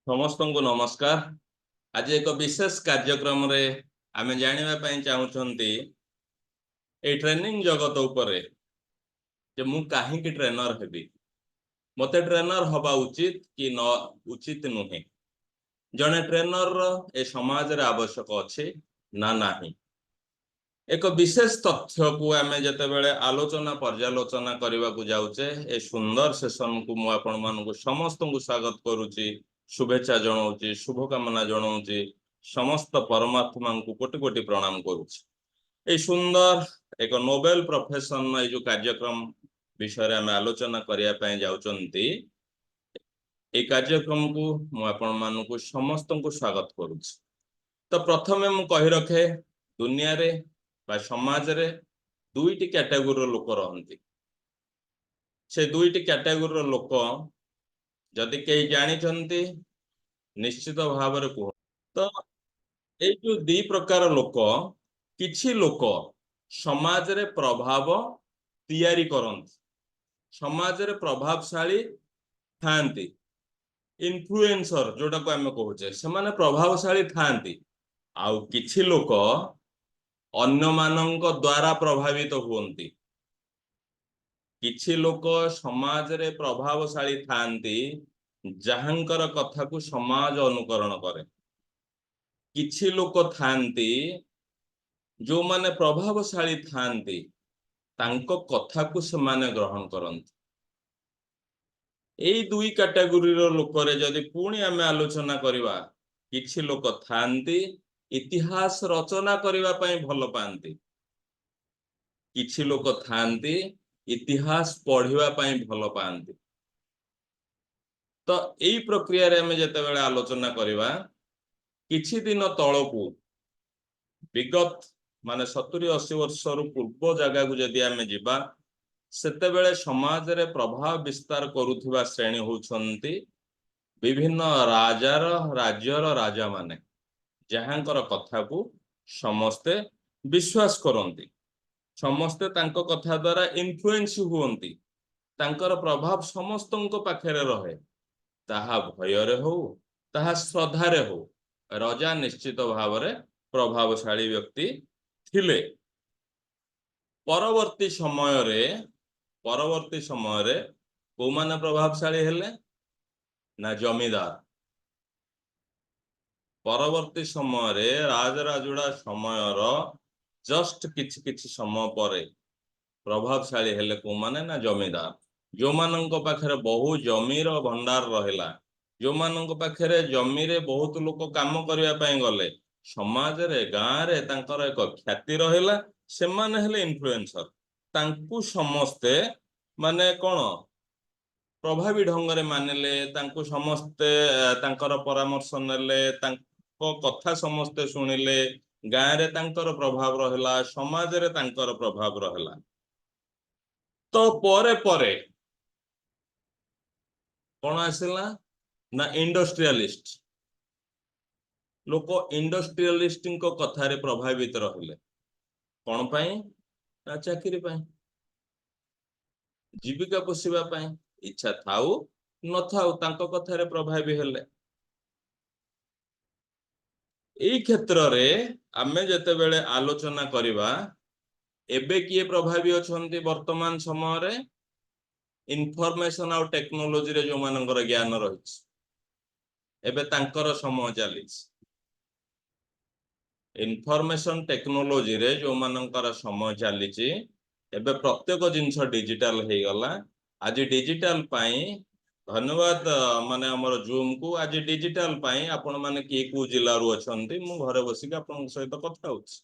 समस्त को नमस्कार। आज एक विशेष कार्यक्रम रे आमे जानिबा पई चाहूछंती ए ट्रेनिंग जगत उपरे जे मु काहे की ट्रेनर हेबी, मते ट्रेनर हवा उचित कि न उचित नुहे, जने ट्रेनर रो ए समाज रे आवश्यक अछि ना नाही। एक विशेष तथ्य को आमे जते बेले आलोचना पर्यालोचना करबा को जाउचे ए सुंदर सेशन को मु आपण मान को समस्त को स्वागत करूची, शुभेच्छा जणाउची, शुभकामना जणाउची, समस्त परमात्मा को कोटि कोटि प्रणाम करूची। ए सुंदर एक नोबेल प्रोफेशन ए जो कार्यक्रम विषय आमे आलोचना करिया पय जाउचंती, ए कार्यक्रम को मु आपण मान को समस्त को स्वागत करूची। तो प्रथमे मु कहि रखे दुनिया रे बा समाज रे दुईटी कैटेगरी लोक रहंती। से दुईटी कैटेगरी लोक जदि कई जानी चंती निश्चित भाव रे को तो ए जो दी प्रकार लोक, किछि लोक समाज रे प्रभाव तैयारी करंती, समाज रे प्रभावशाली थांती, इन्फ्लुएंसर जोटा को हमें कहूचे से माने प्रभावशाली थांती। आउ किछि लोक अन्य मानंक द्वारा प्रभावित हुंती। किछि लोक समाज रे प्रभावशाली थांती जहांकर कथा को समाज अनुकरण करे। किछि लोक थांती जो माने प्रभावशाली थांती तांको कथा को से माने ग्रहण करंती। एई दुई कैटेगरी रो लोक रे जदि पुणी आमे आलोचना करिवा, किछि लोक थांती इतिहास रचना करिवा पई भल पांती, किछि लोक थांती इतिहास पढ़िवा पई भल पांती। तो एई प्रक्रिया रे हमें जते बेले आलोचना करिवा, किछि दिन तळकू विगत माने 70-80 वर्ष रु पूर्व जगह को जदि हमें जिबा, सेते बेले समाज रे प्रभाव विस्तार करूथिबा श्रेणी होउछंती विभिन्न राजार राज्यर राजा माने, जहांकर कथा को समस्ते विश्वास करंती, समस्ते तांको कथा द्वारा इन्फ्लुएंस हुंती, तांकर प्रभाव समस्तंको पाखरे रहे, ताहा भयरे हो ताहा श्रद्धारे हो। राजा निश्चित भाव रे प्रभावशाली व्यक्ति थिले। परवर्ती समय रे को माने प्रभावशाली हेले ना जमीदार। परवर्ती समय रे राजराजुड़ा समय रो जस्ट किछि किछि समय परे प्रभावशाली हेले को माने ना जमीदार, जो मानंको पाखरे बहु जमीर भंडार रहेला, जो मानंको पाखरे जमी रे बहुत लोक काम करिया पय गले, समाज रे गां रे तांकर एक ख्याति रहेला, से माने हेले इन्फ्लुएंसर। तांकु समस्ते माने कोन प्रभावी ढंग रे मानले, तांकु समस्ते तांकर परामर्श नेले, तांको कथा समस्ते सुनिले, गां रे तांकर प्रभाव रहेला, समाज रे तांकर प्रभाव रहेला। तो परे परे कौन आसिला ना इंडस्ट्रियलिस्ट लोक, इंडस्ट्रियलिस्ट को कथा रे प्रभावित रहिले। कौन पाई ना चाकरी पाई, जीविका पोषिबा पाई, इच्छा थाउ न थाउ तांको कथा रे प्रभावी हेले। एई क्षेत्र रे आमे जते बेले आलोचना करिबा, एबे किए प्रभावी अछंती वर्तमान समय रे इनफॉरमेशन और टेक्नोलॉजी रे जो मानकर ज्ञान रहिछ, एबे तांकर समय चलिछ। इनफॉरमेशन टेक्नोलॉजी रे जो मानकर समय चलिछि, एबे प्रत्येक जिंस डिजिटल हे गला। आज डिजिटल पाई धन्यवाद माने हमर जूम को, आज डिजिटल पाई आपण माने की को जिल्ला रु अछंती, मु घरे बसिक आपण सहित कथा होछ।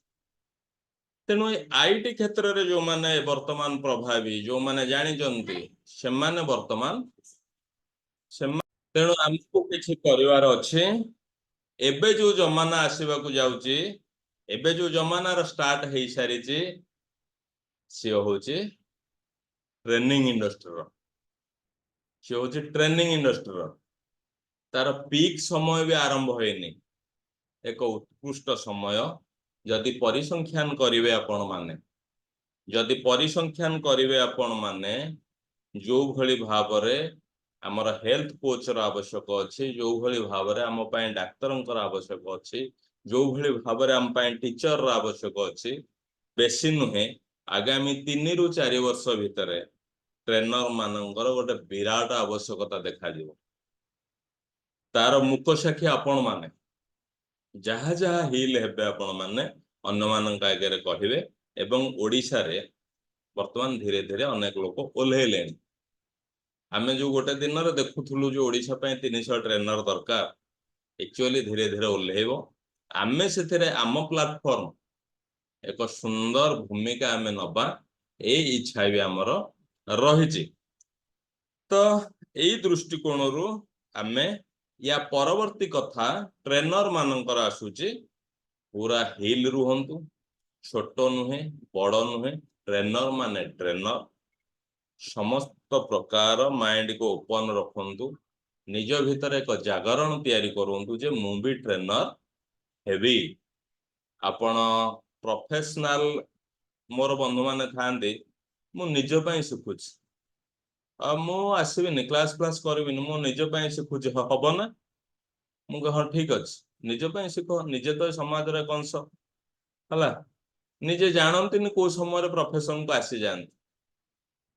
तेनु आईटी क्षेत्र रे जो माने वर्तमान प्रभावी जो माने जानि जंती, से माने वर्तमान तेनु हमको किछि करिवार अछि। एबे जो जमाना आसीबा को जाउची, एबे जो जमाना र स्टार्ट हेई सारिची, से होची ट्रेनिंग इंडस्ट्री रो, से होची ट्रेनिंग इंडस्ट्री रो। तार पीक समय भी आरंभ होइनी, एक उत्कृष्ट समय जदि परिसंख्यान करिवे आपण माने, जदि परिसंख्यान करिवे आपण माने, जो भली भाव रे आमर हेल्थ कोच रो आवश्यक अछि जो भली भाबरे आम पय डाक्तरंकर आवश्यक अछि जो भली भाबरे आम पय टीचर रो आवश्यक अछि बेसी नुहे आगामी 3 रु 4 वर्ष भितरे ट्रेनर मानकर गोटे विराट आवश्यकता देखा दिबो तार मुख साक्षी आपण माने जहा जहा हिल हेबे आपण माने अन्य मानक आगे कहिबे एवं ओडिशा रे वर्तमान धीरे धीरे अनेक लोक ओल्हेलेन आमे जो गोटे दिन रे देखुथुलु जो ओडिशा पय 300 ट्रेनर दरकार एक्चुअली धीरे धीरे ओल्हेबो आमे सेथिरे आम प्लेटफॉर्म एक सुंदर भूमिका आमे नबा ए इच्छा भी हमर रहिछि तो एई दृष्टिकोणरू आमे या परवर्ती कथा ट्रेनर मानकर आसुची पूरा हिल रुहंतु छोट नुहे बड़ नुहे ट्रेनर माने ट्रेनर समस्त प्रकार माइंड को ओपन रखंतु निज भीतर एक जागरण तैयारी करंतु जे मु भी ट्रेनर हेबी आपण प्रोफेशनल मोर बंधु माने थांदे मु निज पय सिखुछि मु आसबिनी क्लास करबिनी मु निज पय सिखुछि हबो ना मु कह ठीक अछि निज पय सिख निजे तो समाज रे कंस हला निजे जानंतिनी को समय प्रोफेशन को आसी जान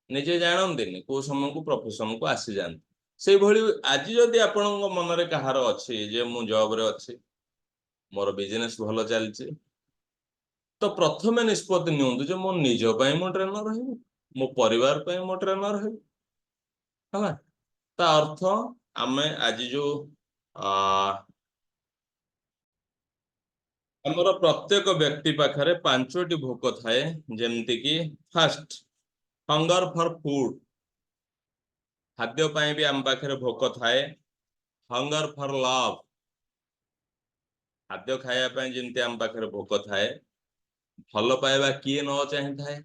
निजे जानंतिनी को समय को प्रोफेशन को आसी जान से भली आज जदि आपन मन रे कहार अछि जे मु जॉब रे अछि मोर बिजनेस भलो चलछि तो प्रथमे निष्पत्ति नियंतु जे मो निज पय मो ट्रेनर रहबो मो परिवार पय मो ट्रेनर हेबो हला ता अर्थ आमे आज जो हमर प्रत्येक व्यक्ति पाखरे 5टी भोक थाए जेमति कि फर्स्ट हंगर फॉर फूड खाद्य पय भी हम पाखरे भोक थाए हंगर फॉर लव खाद्य खाया पय जेमति हम पाखरे भोक थाए भल पाइबा किए न चाहि थाए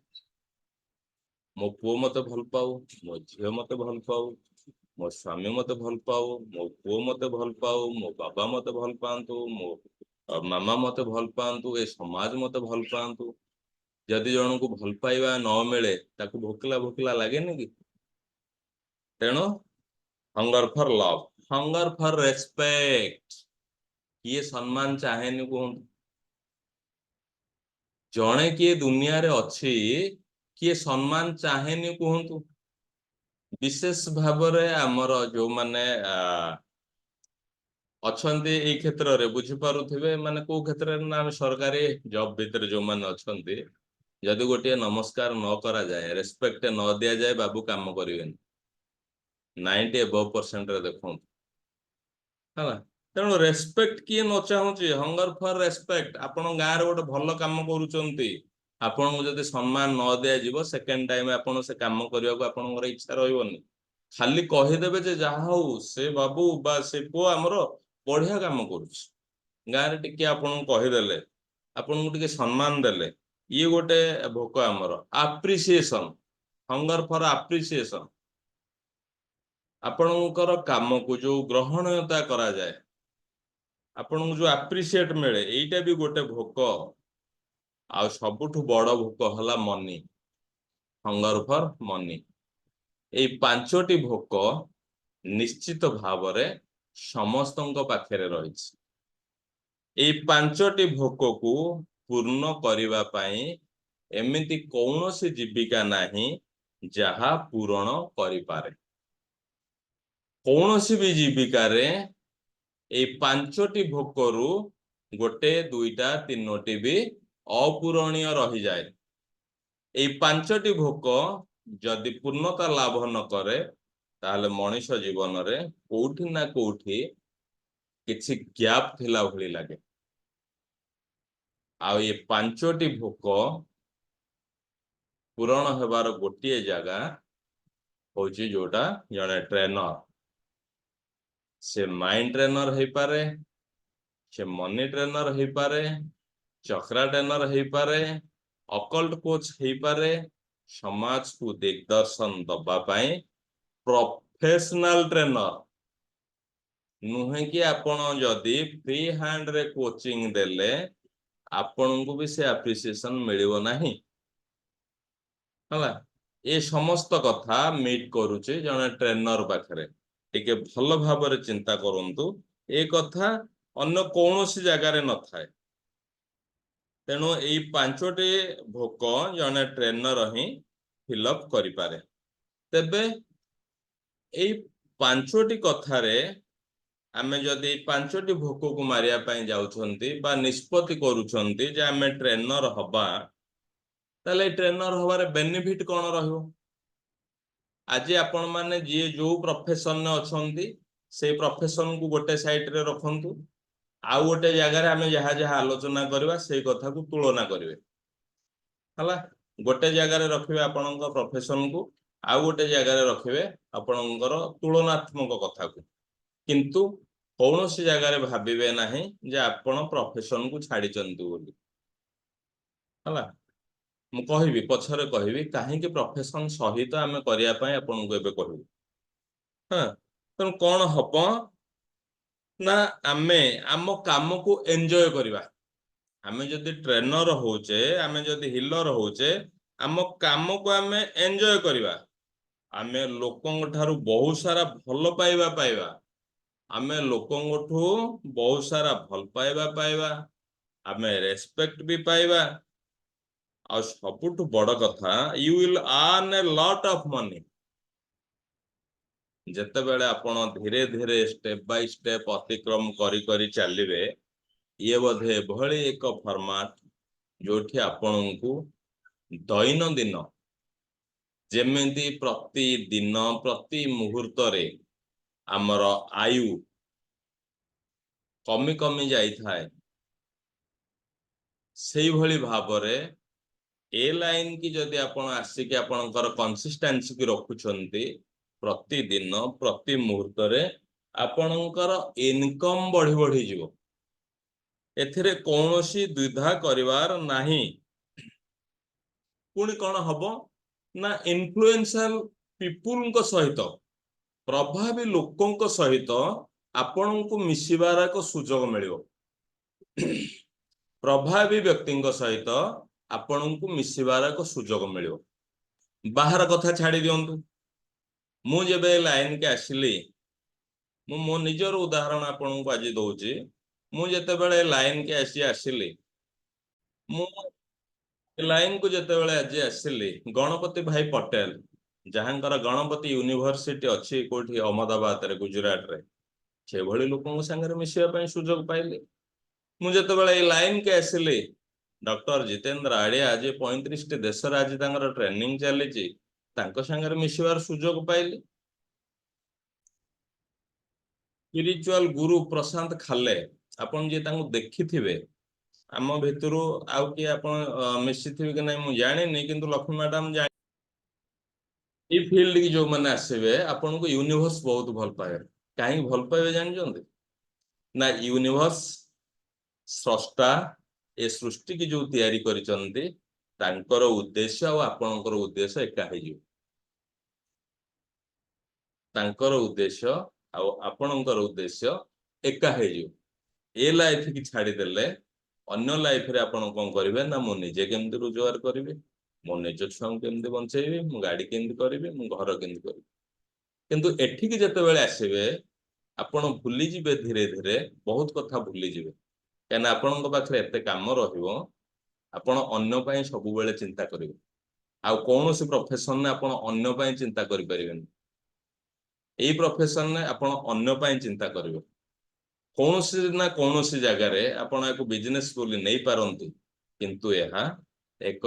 मो पुओ मते भल पाऊ मो झियो मते भल पाऊ मो स्वामी मते भल पाऊ मो पुओ मते भल पाऊ मो बाबा मते भल पांतु मो मामा मते भल पांतु ए समाज मते भल पांतु जदि जन को भल पाइबा न मिले ताकू भोकला भोकला लागेनी कि तेणु hunger for love hunger for respect किए सम्मान चाहेनी कहूँ जणे किए दुनिया रे अछि किए सम्मान चाहेनी कहूँ विशेष भावरे आमर जो माने अछंती एई क्षेत्र रे बुझी पारुथिबे माने को क्षेत्र रे ना सरकारी जॉब भीतर जो माने अछंती जदि गोटे नमस्कार न करा जाए रेस्पेक्ट न दिया जाए बाबू काम करिवेन 90% रे देखो हला तेणु रेस्पेक्ट किए न चाहूची हंगर फॉर रेस्पेक्ट आपण गाँ रे गोटे भल काम करूचंती आपण को जदि सम्मान न दिया जिवो सेकंड टाइम आपण से काम करिया को आपण इच्छा रहइबोनी खाली कहिदेबे जे जहा हो से बाबू बा से पो हमरो बढ़िया काम करूछ गाँ रे टिके आपण कहिदेले आपण को टिके सम्मान देले ये गोटे भोक हमरो एप्रिसिएशन हंगर फॉर एप्रिसिएशन आपणकर काम को जो ग्रहणीयता करा जाए आपण को जो एप्रिसिएट मिले एटा भी गोटे भोक आ सबुठु बड़ भोक हला मनी हंगर फॉर मनी ए 5टी भोक निश्चित भावरे समस्तଙ୍କ पाखरे रहिछि ए 5टी भोक को पूर्ण करिवा पई एमिति कौनसी जीविका नाही जहा पूरण करि पारे कौनसी भी जीविका रे ए 5टी भोकरू गोटे दुईटा तीनोटी भी अपूरणीय रही जाए ए 5टी भोक जदि पूर्णता लाभ न करे ताहले मनुष्य जीवन रे कोठी ना कोठी किछि गैप थिला भली लागे आ ये 5टी भोक पूरण हेबार गोटिए जगह होची जोटा जने ट्रेनर से माइंड ट्रेनर हे पारे से मनी ट्रेनर हे पारे चक्रा ट्रेनर हे पारे अकल्ट कोच हे पारे समाज को दिग्दर्शन दबा पाई प्रोफेशनल ट्रेनर नुहे कि आपण जदि फ्री हैंड रे कोचिंग देले आपण को भी से एप्रिसिएशन मिलिबो नाही हला ए समस्त कथा मीट करूचे जने ट्रेनर पाखरे टिके भल भाव चिंता करंतु ए कथा अन्य कौनसी जगार न थाए तेणु यही पांचटी भोक जने ट्रेनर ही फिलअप करिपारे तेबे यही पांचटी कथारे आमे जदि पांचटी भोक को मारिया पई जाउछंती बा निष्पत्ति करूछंती जे आमे ट्रेनर हबा ताले ट्रेनर हबारे बेनिफिट कोन रहयो आज आपण माने जे जो प्रोफेशन ने अछंती से प्रोफेशन को गोटे साइड रे रखंतु आउ गोटे जगह आमे जहा जहा आलोचना करबा से कथा को तुलना करिवे हला गोटे जगह रे रखिबे आपनक प्रोफेशन को आउ गोटे जगह रे रखिबे आपनकर तुलनात्मक कथा को किंतु कौनसी जगह रे भाबिबे नाही जे आपण प्रोफेशन को छाडी चंतु बोली हला मु कहिबी पछरे कहिबी काहे कि प्रोफेशन सहित आमे करिया पय आपन को एबे कहबी हां तन कोन हबो ना आमे आम काम को एन्जॉय करिबा आमे जदि ट्रेनर होचे आमे जदि हिलर होचे आम काम को आमे एन्जॉय करिबा आमे लोकन ठारू बहुत सारा भल पाइबा पाइबा आमे लोकन ठू बहुत सारा भल पाइबा पाइबा आमे रेस्पेक्ट भी पाइबा और सबुठ बड़ कथा you will earn a lot of money जते बेले आपण धीरे धीरे स्टेप बाय स्टेप अतिक्रम करी करी चलिबे ये बोधे भली एक फॉर्मेट जोठी आपण को दैनंदिन जेमेंती प्रति दिन प्रति मुहूर्त रे आमर आयु कमी कमी जाई थाए सेही भली भाबरे ए लाइन की जदि आपण आसिक आपणकर कंसिस्टेंसी की रखुछंती प्रति दिन प्रति मुहूर्त रे आपणकर इनकम बढ़ी बढ़ी जीवो एथिरे कौनसी द्विधा करिवार नाही पुणी कौन हबो ना इन्फ्लुएंशियल पीपुल को सहित प्रभावी लोकों को सहित आपण को मिसिबार एक सुजोग मिलियो प्रभावी व्यक्ति सहित आपण को मिसिबार एक सुजोग मिलियो बाहर कथा छाड़ी दियंतु मु जेबे लाइन के आसिली मु मो निजर उदाहरण आपण को आज दउची मु जते बेले लाइन के आसिली मु लाइन को जते बेले आज आसिली गणपति भाई पटेल जहांकर गणपति यूनिवर्सिटी अच्छी कोठी अहमदाबाद रे गुजरात रे से भली लोकों संगे मिसिया पई सुजोग पाइले मु जते बेले लाइन के आसिली डॉक्टर जितेंद्र आड़िया आज 35 टी देश रे आज तांगर ट्रेनिंग चली ची तांको संगे मिसिबार सुजोग पाइले स्पिरिचुअल गुरु प्रशांत खाले आपण जे तांको देखिथिबे आम भितरु आउ कि आपण मिसिथिबे कि नै मु जानि नै किंतु लक्ष्मी मैडम जानि ई फील्ड की जो माने आसीबे आपण को यूनिवर्स बहुत भल पाए काहे भल पाए जानि जंदे ना यूनिवर्स स्रष्टा ए सृष्टि की जो तैयारी करिसंती तांकर उद्देश्य और आपणकर उद्देश्य एका हे जो तांकर उद्देश्य और आपणकर उद्देश्य एका हे जो ए लाइफ की छाड़ी देले अन्य लाइफ रे आपण कोन करिवे ना मु निजे केमति रोजगार करिवे मो निज छुआ केमति बंचेबे मु गाड़ी केमति करिवे मु घर केमति करिवे किंतु एठी की जते बेले आसीबे आपण भूली जिवे धीरे धीरे बहुत कथा भूली जिवे केना आपणक पाखरे एते काम रहिवो आपण अन्य पय सब बेले चिंता करिवे आ कोनोसी प्रोफेशन ने आपण अन्य पय चिंता करि परिबेन एई प्रोफेशन ने आपण अन्य पय चिंता करिवे कौनसी ना कौनसी जगह रे आपण एक बिजनेस बोली नहीं पारंतु किंतु यह एक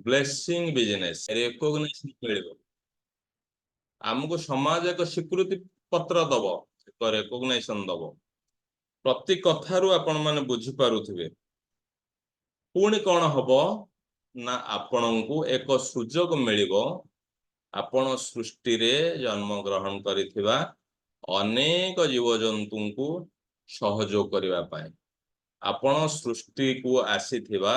ब्लेसिंग बिजनेस रिकॉग्निशन मिलिबो हमको समाज एक स्वीकृति पत्र दबो एक रिकॉग्निशन दबो प्रति कथारु आपण माने बुझी पारुथिबे पुणी कोन हबो ना आपणको एक सुजोग मिलिबो आपण सृष्टि रे जन्म ग्रहण करिथिबा अनेक जीवजंतु को सहयोग करिवा पाए आपण सृष्टि को आसीथिबा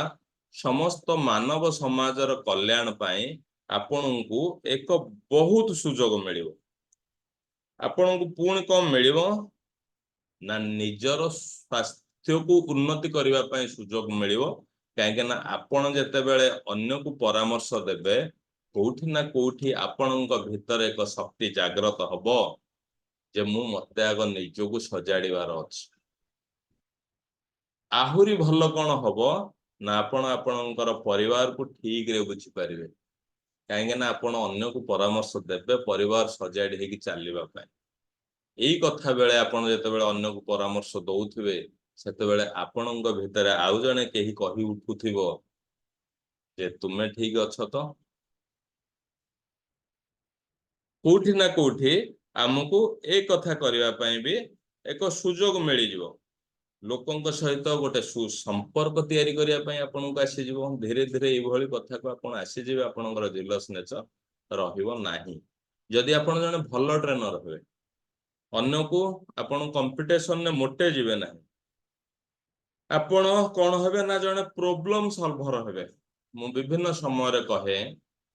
समस्त मानव समाजर कल्याण पाए आपण को एक बहुत सुजोग मिलिबो आपण को पूर्ण कम मिलिबो ना निजर स्वास्थ्य को उन्नति करिवा पाए सुजोग मिलिबो काहे ना आपण जते बेले अन्य को परामर्श देबे कोठी ना कोठी आपणक भीतर एक शक्ति जागृत हबो जे मु मते आग निजको सजाड़िबार अछि आहुरी भल कौन हबो ना आपण आपणकर परिवार को ठीक रे बुझी परिबे कहीं ना आपण अन्य को परामर्श देबे परिवार सजाड़ी हेकी चलवा पाए एई कथा बेले आपण जेतेबेले अन्य को परामर्श दउथिबे सेतेबेले आपणଙ୍କ भितरे आउ जने केही कहि उठुथिबो जे तुमे ठीक अछ तो कोठी ना कोठी हमको एक कथा करबा पई भी एक सुजोग मिली जिवो लोकंक सहित गोटे सुसंपर्क तयारी करिया पई आपनको आसी जिवो धीरे धीरे एई भली कथा को आपण आसी जिवे आपनकर जिलस नेचर रहिबो नाही जदि आपण जने भलो ट्रेनर होवे अन्य को आपण कंपटीशन ने मोटे जिवे नाही आपण कोन हेबे ना जने प्रॉब्लम सॉल्वर हेबे मु विभिन्न समय रे कहे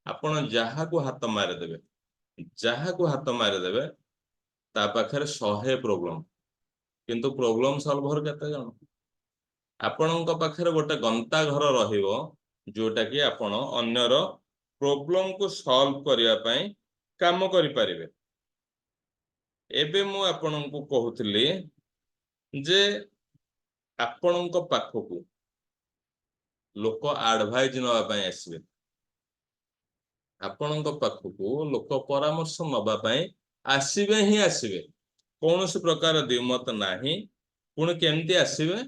आपण जहा को हाथ मार देबे जहा को हाथ मार देबे ता पाखरे 100 प्रॉब्लम किंतु प्रॉब्लम सॉल्वर केते जण आपणଙ୍କ पाखरे गोटे गंता घर रहिबो जोटा कि आपण अन्यर प्रॉब्लम को सॉल्व करिया पई काम करि परिबे एबे मु आपणଙ୍କୁ कहूतली जे आपणଙ୍କ पाखकू लोक एडवाइस नवा पई आसीबे आपणଙ୍କ पाखकू लोक परामर्श नवा पई आसीबे ही आसीबे कौन से प्रकार दिमत नाही पुणी केमती आसीबे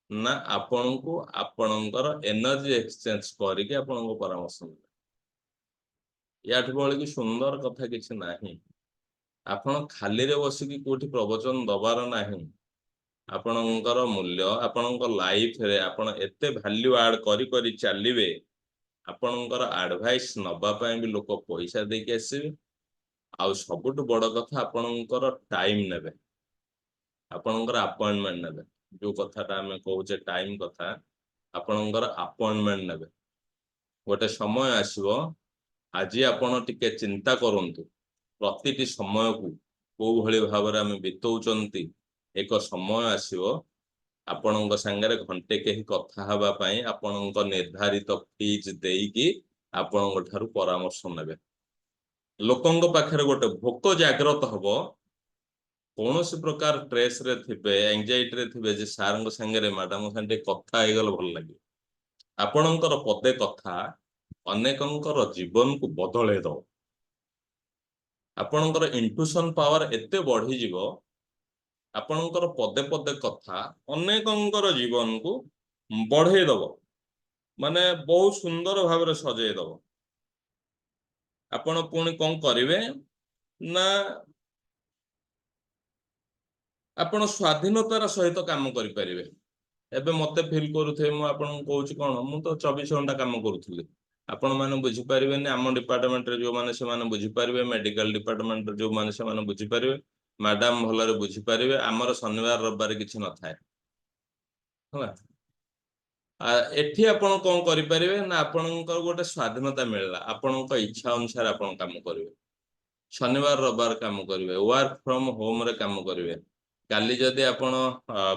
ना आपणଙ୍କୁ आपणଙ୍କର एनर्जी एक्सचेंज करिके आपणଙ୍କୁ परामर्श नेबे याठ बळ की सुंदर कथा किछ नाही आपण खाली रे बसी की कोठी प्रवचन दबार नाही आपणଙ୍କର मूल्य आपणଙ୍କ लाइफ रे आपण एते वैल्यू ऐड करी करी चलिबे आपणଙ୍କର एडवाइस नबा पई भी लोक पैसा देके आसीबे आ सबुठ बड़ कथा आपणଙ୍କର टाइम नेबे आपणଙ୍କର अपॉइंटमेंट नेबे जो कथाटा आमे कहूचे टाइम कथा आपणଙ୍କର अपॉइंटमेंट नेबे गोटे समय आसीबो आजी आपण टिके चिंता करंतु प्रतिटी समय को को भली भाबरे आमे बितौचंती एक समय आसीबो आपणଙ୍କ संगे घंटे केही कथा हवा पई आपणଙ୍କ निर्धारित फीज देईकी आपणଙ୍କ ठारू परामर्श नेबे लोकंग पाखरे गोटे भोक जागृत हबो कौन से प्रकार स्ट्रेस रे थिबे एंजाइटी रे थिबे जे सारंग संगे मैडम संगे कथा आइगल भल लागे आपणଙ୍କର पदे कथा अनेकंकर जीवन को बदले दो आपणଙ୍କର इंट्यूशन पावर एते बढ़ी जीवो आपणଙ୍କର पदे पदे कथा अनेकंकर जीवन को बढ़े दबो माने बहुत सुंदर भाव रे सजे दबो आपण पुणी कोन करिवे ना आपण स्वाधीनतार सहित काम करि परिबे एबे मते फील करूथे मु आपण कहूची कोन मु तो 24 घंटा काम करूथली आपण माने बुझी परिबे ने हम डिपार्टमेंट रे जो माने से माने बुझी परिबे मेडिकल डिपार्टमेंट रे जो माने से माने बुझी परिबे मैडम भलरे बुझी परिबे हमर शनिवार रविवार किछि न थाए होला एठी आपण कोन करि परिबे ना आपणकर गोटे स्वाधीनता मिलला आपणक इच्छा अनुसार आपण काम करिवे शनिवार रविवार काम करिवे वर्क फ्रॉम होम रे काम करिवे काली जदि आपण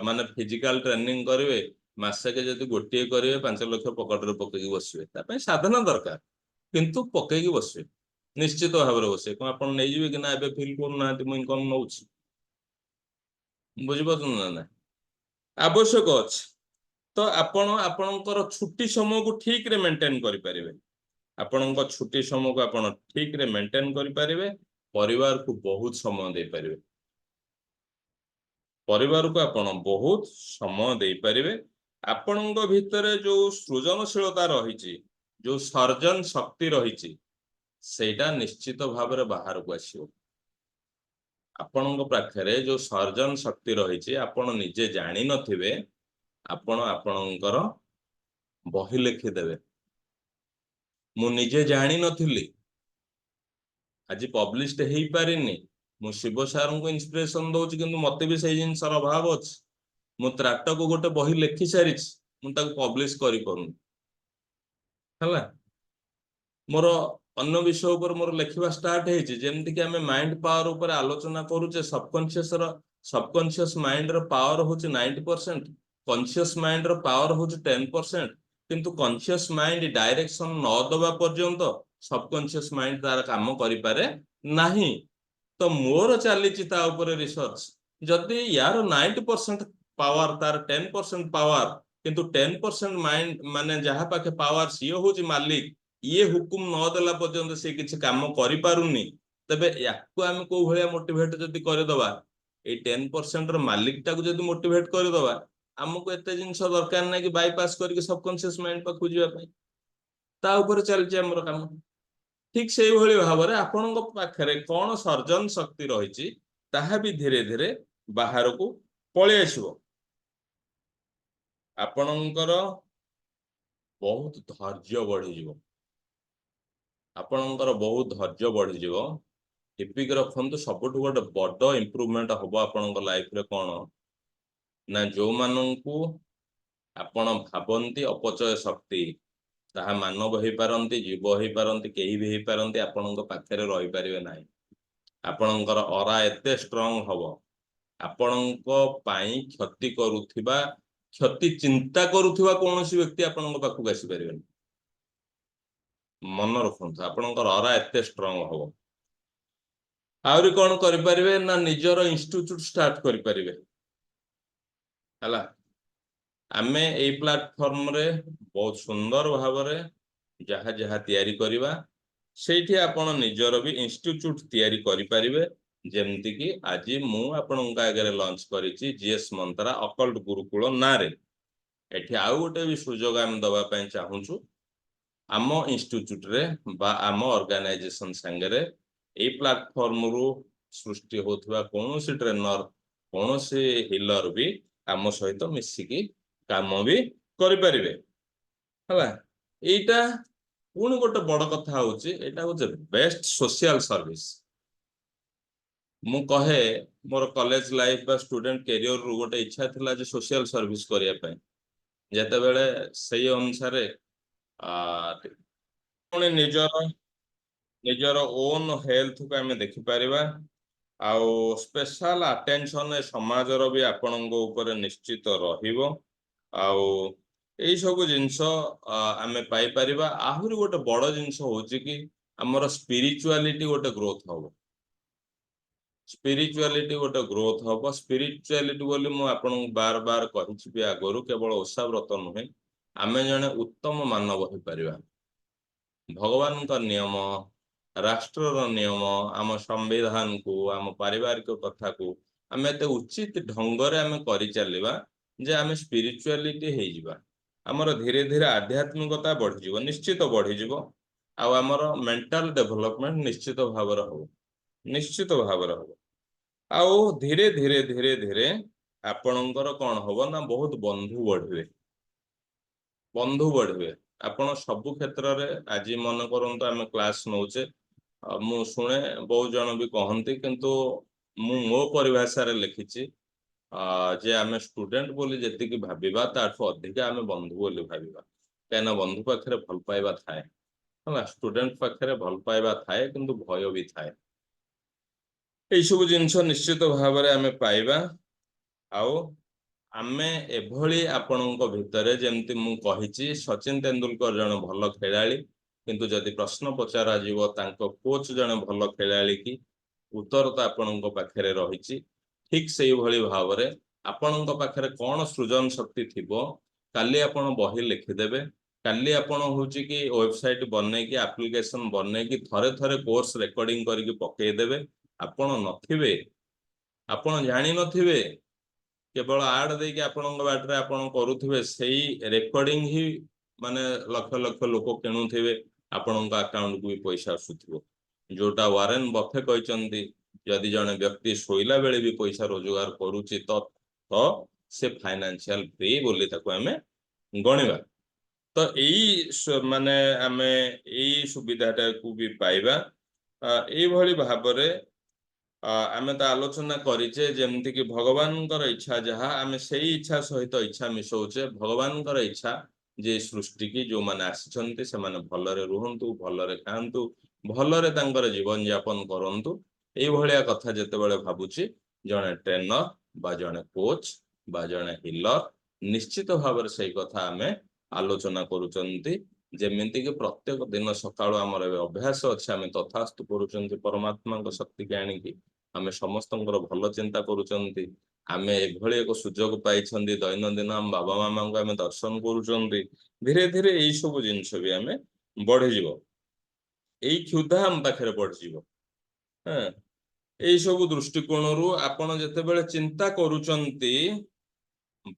माने फिजिकल ट्रेनिंग करिवे मासे के जदि गोटिए करिवे 5 लाख पॉकेट रे पकेकी बसिवे ता पई साधन दरकार किंतु पकेकी बसिवे निश्चित भाव रे बसिवे को आपण नै जिवे कि ना एबे फील करू ना मु इनकम नउछि बुझि पतन ना आवश्यक अछि तो आपण आपणकर छुट्टी समय को ठीक रे मेंटेन करि परिवे आपणक छुट्टी समय को आपण ठीक रे मेंटेन करि परिवे परिवार को बहुत समय दे परिवे परिवार को आपण बहुत समय दे परिवे आपणक भितरे जो सृजनशीलता रहिछि जो सर्जन शक्ति रहिछि सेटा निश्चित भाव रे बाहर को आसीओ आपणक पाखरे जो सर्जन शक्ति रहिछि आपण निजे जानि नथिबे आपण आपणकर बही लिखि देबे मु निजे जानि नथिली आज पब्लिश्ड हेई पारिनी मु शिव सार को इंस्पिरेशन दउछि किंतु मते भी सही जिंसर अभाव अछि मु त्राटक गोटे बही लिखि सारिछि मु ताको पब्लिश करि परुनी हला मोर अन्य विषय ऊपर मोर लिखिबा स्टार्ट हेछि जेमति कि हमें माइंड पावर ऊपर आलोचना करूचे सबकॉन्शियस माइंड रो पावर होछि 90% कॉन्शियस माइंड रो पावर होछि 10% किंतु कॉन्शियस माइंड डायरेक्शन न दबा पर्यंत सबकॉन्शियस माइंड तार काम करि पारे नाही तो मोर चली रिसर्च जदि यार 90% पावर तार 10% पावर किंतु 10% माइंड माने जहाँ पाखे पावर सी हूँ मालिक ये हुकुम न देला पर्यंत से किसी काम करि पारुनी तबे याकू आम को भाया मोटिवेट जदि करदबा ये 10% मालिक टाक जदि मोटिवेट करदबा आमको एत जिनस दरकार ना कि बाईपास करके सबकॉन्शियस माइंड पाखु जावाई ता ऊपर चलछि हमर काम ठीक से भली भाव में आपण पाखरे कौन सर्जन शक्ति रही ताहा भी धीरे धीरे बाहर को पलि आसो आपणकर बहुत धैर्य बढ़ी आपणकर बहुत धैर्य बढ़ी टिपिक रखु सब गोटे बड़ इम्प्रूवमेंट हम आपण लाइफ रे कौन ना जो मानू आपण भावती अपचय शक्ति ताहा मानव हो पारती जीव हो पारती कहीं भी हो पारती आपण पाखे रही पारे ना आपणकर अरा एते स्ट्रंग हम आपण क्षति करुवा क्षति चिंता करुवा कौन व्यक्ति आपण पाखक आसीपर मन रखु आपणकर अरा एते स्ट्रंग हम आहरी कौन करें ना निजर इंस्टीट्यूट स्टार्ट करें आमे ए प्लेटफॉर्म रे बहुत सुंदर भाव जहाँ जहाँ तैयारी करिबा सेठी आपण निजर भी इंस्टीट्यूट तैयारी करि परिबे जेमति कि आज मु आपन आगे लॉन्च करिछि जीएस मंत्रा अकल्ट गुरुकुल ना रे एठी आउ गोटे भी सुजोग आम दबा पय चाहूछु आम इंस्टीट्यूट रे बा आम ऑर्गेनाइजेशन संगे ए प्लेटफॉर्म रु सृष्टि होथवा कोनोसी ट्रेनर कोनोसी हिलर भी आम सहित मिसिकी काम भी करें एटा पुणी गोटे बड़ कथा हूँ बेस्ट सोशल सर्विस मु कहे मोर कॉलेज लाइफ बा स्टूडेंट कैरियर रु गोटे इच्छा थिला जे सोशल सर्विस करिया पय जेते बेले सही अनुसार पुणी निजर ओन हेल्थ को आम देखि परिबा आउ स्पेशल अटेंशन समाजर भी आपण ऊपर निश्चित रहिबो आउ यही सब जिनस आमे पाई परिबा आहुरी गोटे बड़ जिनस होची कि हमर स्पिरिचुअलिटी गोटे ग्रोथ हबो स्पिरिचुअलिटी गोटे ग्रोथ हबो स्पिरिचुअलिटी बोली मु आपन बार बार कहिछि भी आगरु केवल ओषा व्रत नुहे आमे जने उत्तम मानव हो परिबा भगवान का नियम राष्ट्र नियम आम संविधान को आम पारिवारिक कथा को आम एत उचित ढंग से आम कर चलवा जे आम स्पिरिचुअलिटी हो जावा आमर धीरे धीरे आध्यात्मिकता बढ़ीज निश्चित बढ़ीज आमर मेंटल डेवलपमेंट निश्चित भाव हो निश्चित भाव हो आउ धीरे धीरे धीरे धीरे आपणकर कौन हम ना बहुत बंधु बढ़े आपण सबु क्षेत्र में आज मन करंतु आम क्लास नौचे मु शुणे बहुत जन भी कहती किंतु मु मो परिभाषा रे लिखिछि जे आम स्टूडेंट बोली जेतिकी भाबिबा ताठू अधिक आम बंधु बोली भाबिबा कहीं बंधु पाखे भल पाइबा थाए है स्टूडेंट पाखे भल पाइबा थाए किंतु भय भी थाए यही सब जिनस निश्चित भाव में आम पाइबा आउ आमे एभली आपणक भितरे जेमती मु कहिछि सचिन तेंदुलकर जन भल खेलाड़ी किंतु जदि प्रश्न पचरा जीवो तांको कोच जन भल खेलाड़ी की उत्तर तो आपणक पाखे रही ठीक से भली भाव में आपणक पाखे कौन सृजन शक्ति थिबो काली आपण बही लिखिदेवे काली आपण होची कि वेबसाइट बने कि एप्लिकेशन बने कि थरे थरे कोर्स रेकॉर्डिंग करके पकेदेवे आपण नथिबे आपण जानि नथिबे केवल आड दे कि आपण बाटरे आपण करूथिबे सेही रेकॉर्डिंग ही माने लक्ष लक्ष लोक किणुथिबे आपण अकाउंट को भी पैसा आसुथिबो जोटा वारेन बफे कहचंदी यदि जने व्यक्ति सोइला बेले भी पैसा रोजगार करूची तो से फाइनेंशियल फ्री बोली ताको हमें गणिबा तो यही माने आमे यही सुविधाटा को भी पाइबा एई भली भाबरे आमे तो आलोचना करिचे जेमती कि भगवान इच्छा जहाँ आमे सेही इच्छा सहित इच्छा मिसौचे भगवान इच्छा जे सृष्टि की जो माने आसिछन्ते से माने भलरे रुहंतु भलरे खांतु भलरे तांकर जीवन यापन करंतु एई भलिया कथा जेतेबेले भाबुची जने ट्रेनर बा जने कोच बा जने हिलर निश्चित भाव से कथा आमे आलोचना करूचंती ଯେମିତି କି ପ୍ରତ୍ୟେକ ଦିନ ସକାଳୁ ଆମର ଏବେ ଅଭ୍ୟାସ ଅଛି ଆମେ ତଥାସ୍ତୁ କରୁଛନ୍ତି ପରମାତ୍ମାଙ୍କ ଶକ୍ତିକି ଆଣିକି ଆମେ ସମସ୍ତଙ୍କର ଭଲ ଚିନ୍ତା କରୁଛନ୍ତି ଆମେ ଏଭଳି ଏକ ସୁଯୋଗ ପାଇଛନ୍ତି ଦୈନନ୍ଦିନ ଆମ ବାବା ମାମାଙ୍କୁ ଆମେ ଦର୍ଶନ କରୁଛନ୍ତି ଧୀରେ ଧୀରେ ଏଇ ସବୁ ଜିନିଷ ବି ଆମେ ବଢିଯିବ ଏଇ କ୍ଷୁଧା ଆମ ପାଖରେ ବଢିଯିବ ହଁ ଏଇ ସବୁ ଦୃଷ୍ଟିକୋଣରୁ ଆପଣ ଯେତେବେଳେ ଚିନ୍ତା କରୁଛନ୍ତି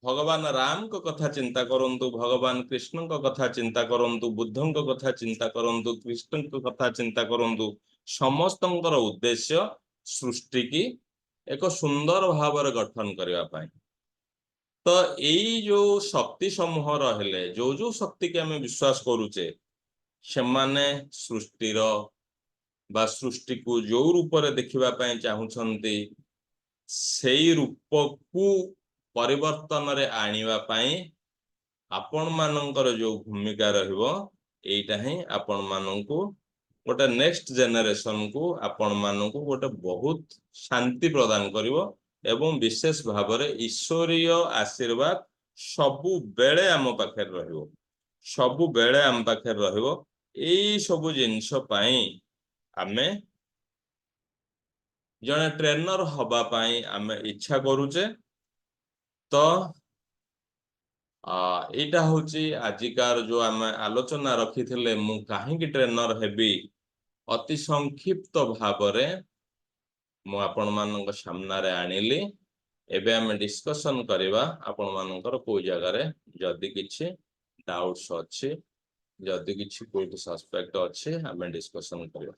ଭଗବାନ ରାମଙ୍କ କଥା ଚିନ୍ତା କରନ୍ତୁ ଭଗବାନ କୃଷ୍ଣଙ୍କ କଥା ଚିନ୍ତା କରନ୍ତୁ ବୁଦ୍ଧଙ୍କ କଥା ଚିନ୍ତା କରନ୍ତୁ କୃଷ୍ଣଙ୍କ କଥା ଚିନ୍ତା କରନ୍ତୁ ସମସ୍ତଙ୍କର ଉଦ୍ଦେଶ୍ୟ ସୃଷ୍ଟିକି ଏକ ସୁନ୍ଦର ଭାବରେ ଗଠନ କରିବା ପାଇଁ ତ ଏଇ ଯୋଉ ଶକ୍ତି ସମୂହ ରହିଲେ ଯୋଉ ଶକ୍ତିକି ଆମେ ବିଶ୍ୱାସ କରୁଛେ ସେମାନେ ସୃଷ୍ଟିର ବା ସୃଷ୍ଟିକୁ ଯୋଉ ରୂପରେ ଦେଖିବା ପାଇଁ ଚାହୁଁଛନ୍ତି ସେଇ ରୂପକୁ ପରିବର୍ତ୍ତନରେ ଆଣିବା ପାଇଁ ଆପଣ ମାନଙ୍କର ଯୋଉ ଭୂମିକା ରହିବ ଏଇଟା ହିଁ ଆପଣ ମାନଙ୍କୁ ଗୋଟେ ନେକ୍ସଟ ଜେନେରେସନକୁ ଆପଣ ମାନଙ୍କୁ ଗୋଟେ ବହୁତ ଶାନ୍ତି ପ୍ରଦାନ କରିବ ଏବଂ ବିଶେଷ ଭାବରେ ଈଶ୍ୱରୀୟ ଆଶୀର୍ବାଦ ସବୁବେଳେ ଆମ ପାଖରେ ରହିବ ସବୁବେଳେ ଆମ ପାଖରେ ରହିବ ଏଇ ସବୁ ଜିନିଷ ପାଇଁ ଆମେ ଜଣେ ଟ୍ରେନର ହବା ପାଇଁ ଆମେ ଇଚ୍ଛା କରୁଛେ ତ ଏଇଟା ହଉଛି ଆଜିକାର ଯୋଉ ଆମେ ଆଲୋଚନା ରଖିଥିଲେ ମୁଁ କାହିଁକି ଟ୍ରେନର ହେବି ଅତି ସଂକ୍ଷିପ୍ତ ଭାବରେ ମୁଁ ଆପଣମାନଙ୍କ ସାମ୍ନାରେ ଆଣିଲି ଏବେ ଆମେ ଡିସ୍କସନ କରିବା ଆପଣମାନଙ୍କର କୋଉ ଜାଗାରେ ଯଦି କିଛି ଡାଉଟ୍ସ ଅଛି ଯଦି କିଛି କୋଉଠି ସସ୍ପେକ୍ଟ ଅଛି ଆମେ ଡିସ୍କସନ କରିବା